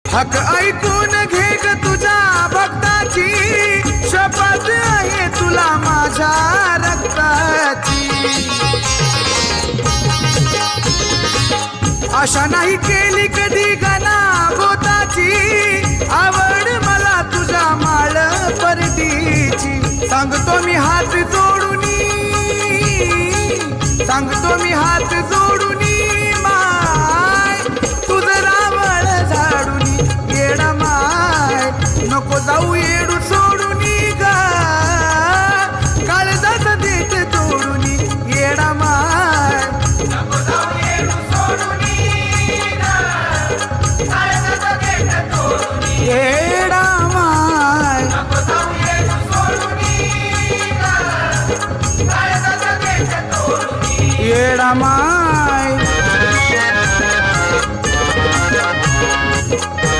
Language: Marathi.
हक ऐकून घे ग तुझ्या भक्ताची, शपथ आहे तुला माझ्या रक्ताची. आशा नाही केली कधी गणा गोताची, आवड मला तुझ्या माळ परतीची. सांगतो मी हात जोडूनी, सांगतो मी हात जोडूनी, माय तुझं रावळ झाडूनी. येडा माय नको जाऊ येडू सोडूनी ग, काळजात देत तोडूनी. येडा माय नको जाऊ येडू सोडूनी ग, काळजात देत तोडूनी. येडा माय नको जाऊ येडू सोडूनी ग, काळजात देत तोडूनी. येडा माय